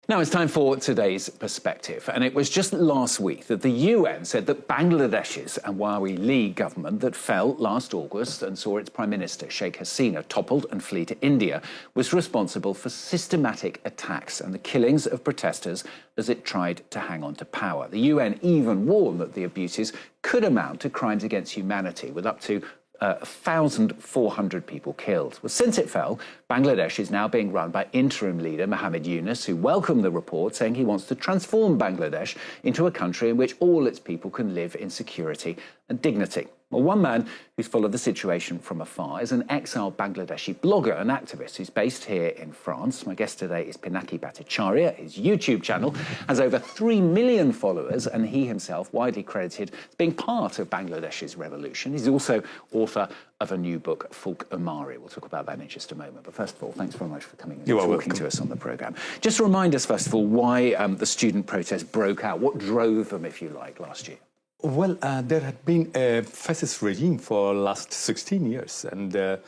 Now it's time for today's perspective, and it was just last week that the UN said that Bangladesh's Awami League government that fell last August and saw its Prime Minister Sheikh Hasina toppled and flee to India was responsible for systematic attacks and the killings of protesters as it tried to hang on to power. The UN even warned that the abuses could amount to crimes against humanity, with up to 1,400 people killed. Well, since it fell, Bangladesh is now being run by interim leader Muhammad Yunus, who welcomed the report, saying he wants to transform Bangladesh into a country in which all its people can live in security and dignity. Well, one man who's followed the situation from afar is an exiled Bangladeshi blogger and activist who's based here in France. My guest today is Pinaki Bhattacharya. His YouTube channel has over 3 million followers, and he himself widely credited as being part of Bangladesh's revolution. He's also author of a new book, Fulk Omari. We'll talk about that in just a moment. But first of all, thanks very much for coming and talking to us on the programme. Just remind us, first of all, why the student protest broke out. What drove them, if you like, last year? Well, there had been a fascist regime for the last 16 years, and there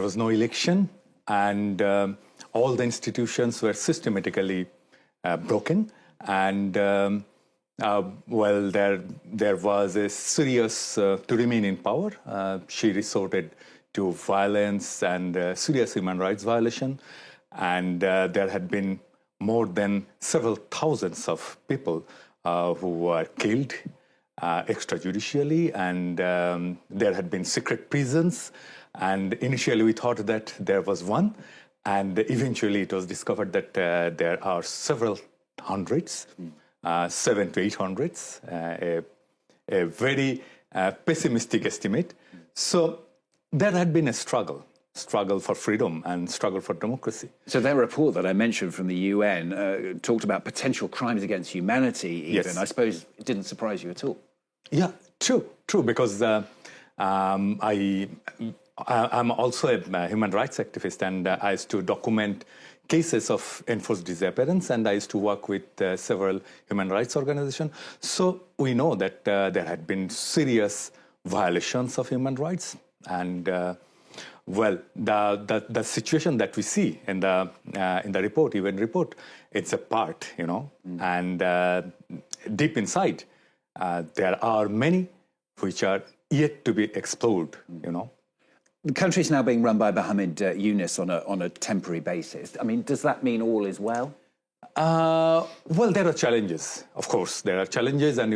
was no election, and all the institutions were systematically broken. And, well, there was a serious, to remain in power, she resorted to violence and serious human rights violation. And there had been more than several thousands of people who were killed extrajudicially, and there had been secret prisons. And initially we thought that there was one, and eventually it was discovered that there are several hundreds, 700 to 800, a very pessimistic estimate. So there had been a struggle for freedom and struggle for democracy. So their report that I mentioned from the UN talked about potential crimes against humanity even. Yes. I suppose it didn't surprise you at all. Yeah, true, because I'm also a human rights activist, and I used to document cases of enforced disappearance, and I used to work with several human rights organizations. So we know that there had been serious violations of human rights, and well, the situation that we see in the report, UN report, it's a part, and deep inside, there are many which are yet to be explored, The country's now being run by Muhammad Yunus on a temporary basis. I mean, does that mean all is well? Well, there are challenges, of course. There are challenges, and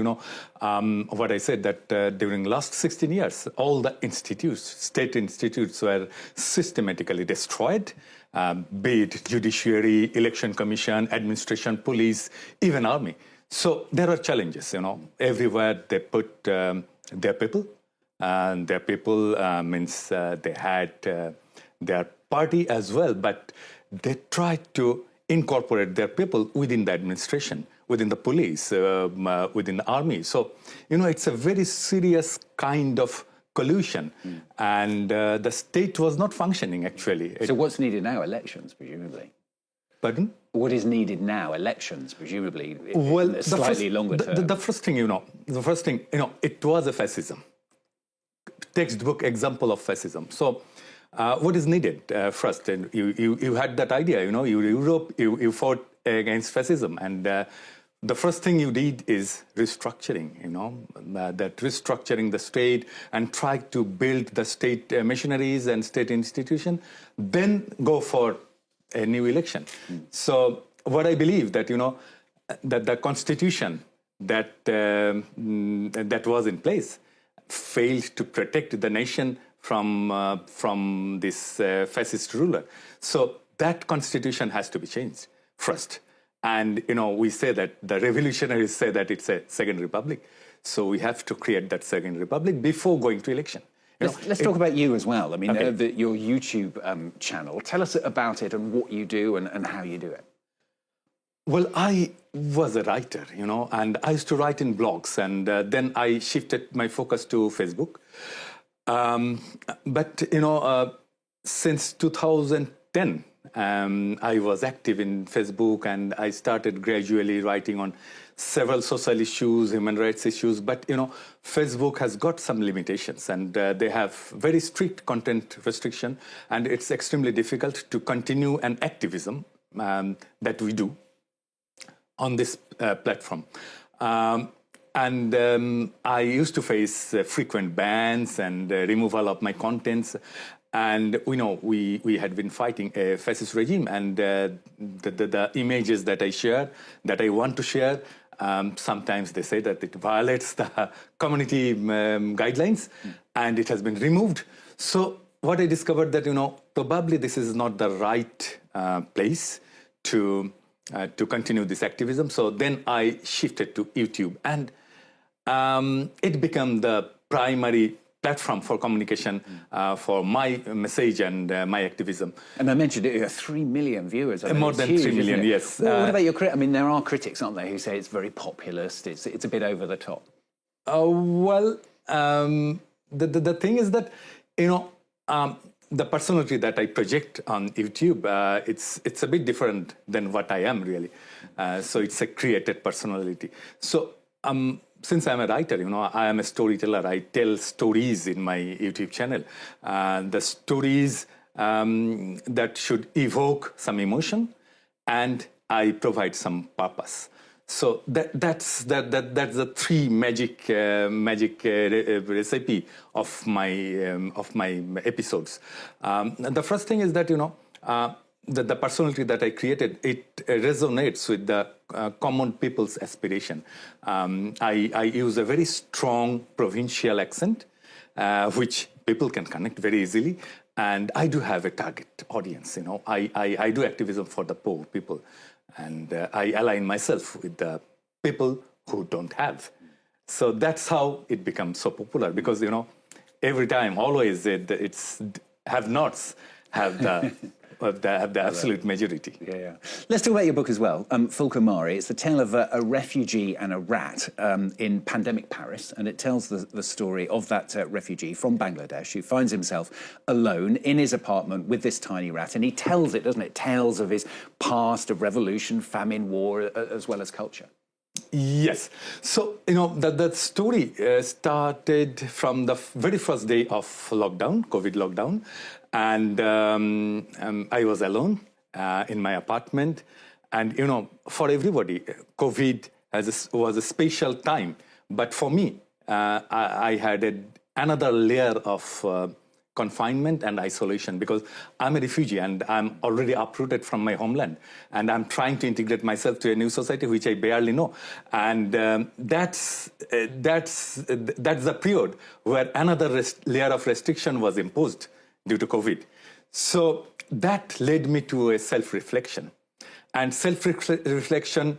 what I said, that during the last 16 years, all the institutes, state institutes, were systematically destroyed, be it judiciary, election commission, administration, police, even army. So there are challenges, Everywhere they put their people, and their people means they had their party as well, but they tried to incorporate their people within the administration, within the police, within the army. So, it's a very serious kind of collusion, and the state was not functioning, actually. So what's needed now? Elections, presumably? Pardon? What is needed now? Elections, presumably, well, in a slightly longer term. The first thing, it was a fascism. Textbook example of fascism. So what is needed first? And you had that idea, you fought against fascism, and the first thing you did is restructuring, that restructuring the state and try to build the state machineries and state institution, then go for a new election. So what I believe that, that the constitution that was in place failed to protect the nation from this fascist ruler. So that constitution has to be changed first. And, we say that the revolutionaries say that it's a second republic. So we have to create that second republic before going to election. Let's talk about you as well. I mean, okay. Your YouTube channel. Tell us about it and what you do and how you do it. Well, I was a writer, and I used to write in blogs, and then I shifted my focus to Facebook. But, since 2010, I was active in Facebook, and I started gradually writing on several social issues, human rights issues. But, Facebook has got some limitations, and they have very strict content restriction, and it's extremely difficult to continue an activism that we do on this platform. I used to face frequent bans and removal of my contents. And we had been fighting a fascist regime, and the images that I share, that I want to share, sometimes they say that it violates the community guidelines, and it has been removed. So what I discovered that probably this is not the right place to continue this activism. So then I shifted to YouTube, and it became the primary platform for communication for my message and my activism. And I mentioned it, 3 million viewers. I mean, More than huge, 3 million, yes. Well, what about your critics? I mean, there are critics, aren't there, who say it's very populist, it's a bit over the top. The thing is that, the personality that I project on YouTube, it's a bit different than what I am really. So it's a created personality. So since I'm a writer, I am a storyteller. I tell stories in my YouTube channel. The stories that should evoke some emotion, and I provide some purpose. So that's the three magic recipe of my episodes. The first thing is that the personality that I created, it resonates with the common people's aspiration. I use a very strong provincial accent, which people can connect very easily. And I do have a target audience. I do activism for the poor people, and I align myself with the people who don't have. So that's how it becomes so popular, because every time, always, it's have-nots have the the absolute majority. Yeah. Let's talk about your book as well, Fulka Mari. It's the tale of a refugee and a rat in pandemic Paris, and it tells the story of that refugee from Bangladesh who finds himself alone in his apartment with this tiny rat, and he tells it, doesn't it? Tales of his past, of revolution, famine, war, as well as culture. Yes. So, that story started from the very first day of lockdown, COVID lockdown. And I was alone in my apartment. And, for everybody, COVID was a special time. But for me, I had another layer of confinement and isolation, because I'm a refugee and I'm already uprooted from my homeland, and I'm trying to integrate myself to a new society which I barely know. And that's the period where another layer of restriction was imposed due to COVID. So that led me to a self-reflection, and self-reflection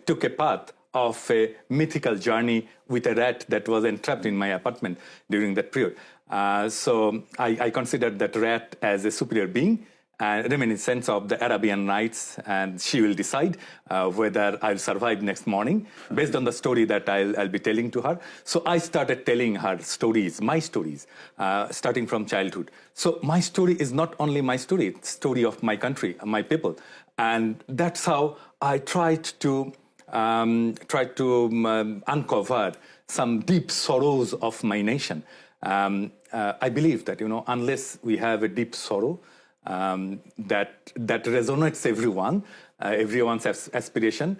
took a path of a mythical journey with a rat that was entrapped in my apartment during that period. So I considered that rat as a superior being, reminiscent of the Arabian Nights, and she will decide whether I'll survive next morning based on the story that I'll be telling to her. So I started telling her stories, my stories, starting from childhood. So my story is not only my story, it's the story of my country, my people. And that's how I tried to uncover some deep sorrows of my nation. I believe that, unless we have a deep sorrow that resonates everyone's aspiration,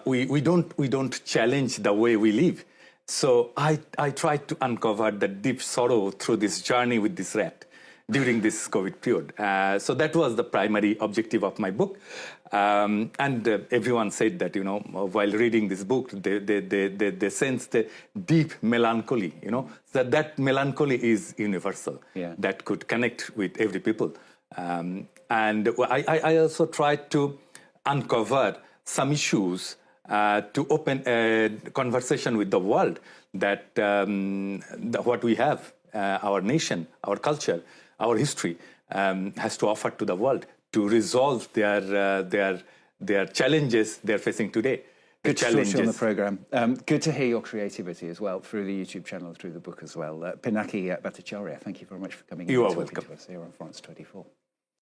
we don't challenge the way we live. So I tried to uncover the deep sorrow through this journey with this rat during this COVID period. So that was the primary objective of my book. And everyone said that, while reading this book, they sensed the deep melancholy, that melancholy is universal, that could connect with every people. And I also tried to uncover some issues to open a conversation with the world that what we have, our nation, our culture, our history has to offer to the world to resolve their challenges they're facing today. Good to talk to you on the programme. Good to hear your creativity as well through the YouTube channel, through the book as well. Pinaki Bhattacharya, thank you very much for coming in and talking to us here on France 24.